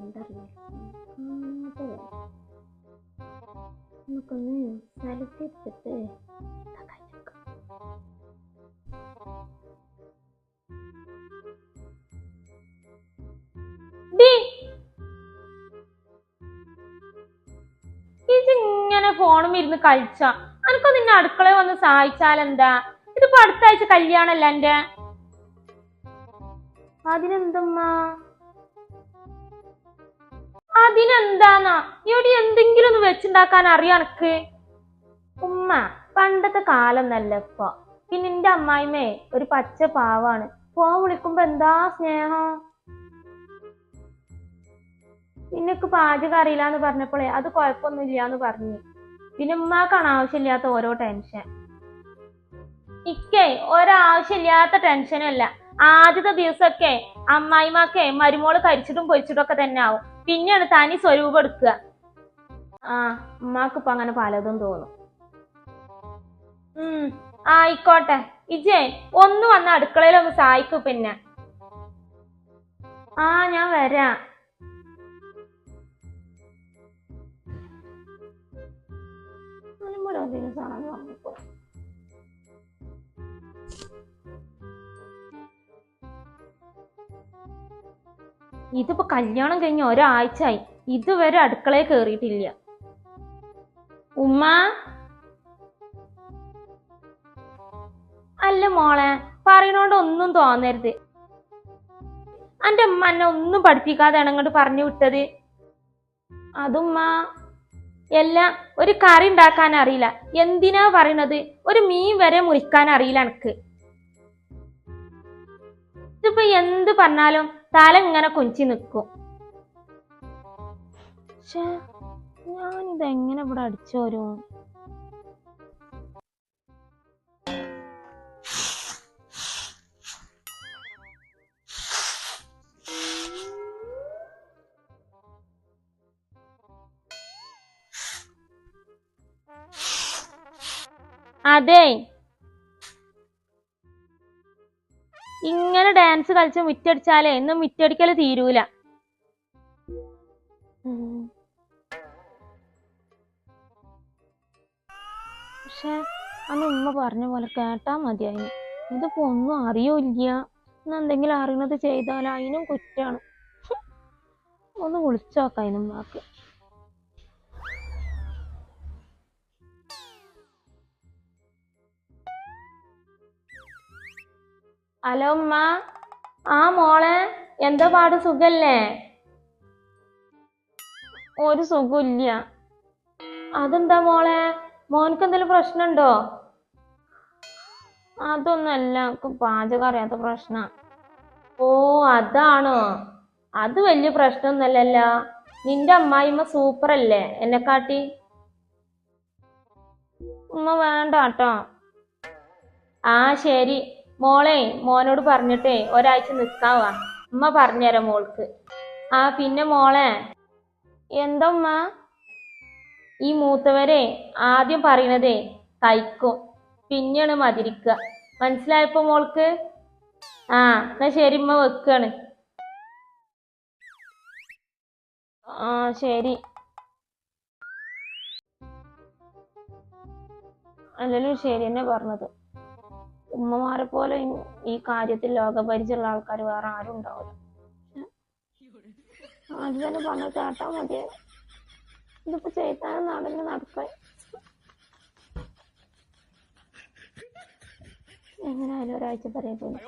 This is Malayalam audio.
എന്തറിയില്ല. നമുക്കൊന്ന് സ്ഥലത്തെടുത്തിട്ട് ഇങ്ങനെ ഫോണും ഇരുന്ന് കളിച്ച അനക്കൊ നിന്നെ അടുക്കള വന്ന് സഹായിച്ചാലെന്താ? ഇതിപ്പോ അടുത്ത ആഴ്ച കല്യാണല്ല എന്റെ. അതിനെന്തമ്മ? അതിനെന്താന്നാ ഇവിടെ എന്തെങ്കിലും ഒന്ന് വെച്ചുണ്ടാക്കാൻ അറിയാം എനക്ക്. ഉമ്മ പണ്ടത്തെ കാലം നല്ല ഇപ്പൊ. പിന്നെ എന്റെ അമ്മായിമ്മേ ഒരു പച്ച പാവാണ്. ഫോൺ വിളിക്കുമ്പോ എന്താ സ്നേഹം. നിനക്ക് പാചകം അറിയില്ലാന്ന് പറഞ്ഞപ്പോഴേ അത് കുഴപ്പമൊന്നും ഇല്ലാന്ന് പറഞ്ഞു. പിന്നെ ഉമ്മാക്കാണ് ആവശ്യമില്ലാത്ത ഓരോ ടെൻഷൻ. ഇക്കേ ഒരാവശ്യമില്ലാത്ത ടെൻഷനല്ല. ആദ്യത്തെ ദിവസമൊക്കെ അമ്മായിമാക്കെ മരുമോള് കരിച്ചിട്ടും പൊരിച്ചിട്ടും ഒക്കെ തന്നെ ആവും. പിന്നെയാണ് തനി സ്വരൂപം എടുക്കുക. ഉമ്മാക്കിപ്പൊ അങ്ങനെ പലതും തോന്നും. ആയിക്കോട്ടെ. ഇജേ ഒന്ന് വന്ന അടുക്കളയിലൊന്ന് സഹായിക്കും. പിന്നെ ഞാൻ വരാം. ഇതിപ്പോ കല്യാണം കഴിഞ്ഞ ഒരാഴ്ചയായി ഇതുവരെ അടുക്കളയിൽ കേറിയിട്ടില്ല. ഉമ്മ അല്ല മോളെ, പറയണോണ്ട് ഒന്നും തോന്നരുത്. എന്റെ ഉമ്മ എന്നെ ഒന്നും പഠിപ്പിക്കാതെയാണ് ഇങ്ങോട്ട് പറഞ്ഞു വിട്ടത്. അതുമ്മ എല്ലാം ഒരു കറി ഉണ്ടാക്കാൻ അറിയില്ല. എന്തിനാ പറയണത്? ഒരു മീൻ വരെ മുറിക്കാൻ അറിയില്ല എനക്ക്. ഇതിപ്പോ എന്ത് പറഞ്ഞാലും തല ഇങ്ങനെ കൊഞ്ചി നിക്കും. പക്ഷെ ഞാനിതെങ്ങനെ ഇവിടെ അടിച്ചോരും? അതെ, ഇങ്ങനെ ഡാൻസ് കളിച്ച് മുറ്റടിച്ചാലേ ഇന്നും മുറ്റടിക്കല് തീരൂല. പക്ഷെ അന്ന് ഉമ്മ പറഞ്ഞ പോലെ കേട്ടാ മതിയായിന്. ഇതിപ്പോ ഒന്നും അറിയൂല്ല. എന്തെങ്കിലും അറിയണത് ചെയ്താൽ അതിനും കുറ്റാണ്. ഒന്ന് വിളിച്ചോക്കാം അതിനും ഉമ്മാക്ക്. ഹലോ ഉമ്മ. മോളെ, എന്താ പാട്? സുഖല്ലേ? ഒരു സുഖമില്ല. അതെന്താ മോളെ, മോനക്ക് എന്തെങ്കിലും പ്രശ്നമുണ്ടോ? അതൊന്നല്ല, പാചകം അറിയാത്ത പ്രശ്ന. അതാണോ? അത് വലിയ പ്രശ്നമൊന്നല്ലല്ലോ. നിന്റെ അമ്മായിമ്മ സൂപ്പർ അല്ലേ എന്നെക്കാട്ടി? ഉമ്മ വേണ്ട കേട്ടോ. ശരി മോളെ, മോനോട് പറഞ്ഞിട്ടേ ഒരാഴ്ച നിക്കാവാ. ഉമ്മ പറഞ്ഞുതരാം മോൾക്ക്. പിന്നെ മോളെ. എന്താ ഉമ്മ? ഈ മൂത്തവരെ ആദ്യം പറയണതേ കഴിക്കും, പിന്നെയാണ് മതിരിക്കുക. മനസ്സിലായപ്പോ മോൾക്ക്? എന്നാ ശരി ഉമ്മ, വെക്കാണ്. ശരി. അല്ലല്ലോ ശരി എന്നെ പറഞ്ഞത്. ഉമ്മമാരെ പോലെ ഈ കാര്യത്തിൽ ലോകപരിചയമുള്ള ആൾക്കാർ വേറെ ആരും ഉണ്ടാവില്ല. അത് തന്നെ പറഞ്ഞ കേട്ടാ മതിയെ. ഇതിപ്പോ ചെയ്താലും നടന്ന് നടക്കാൻ എങ്ങനെയായാലും ഒരാഴ്ച പറയപ്പെടും.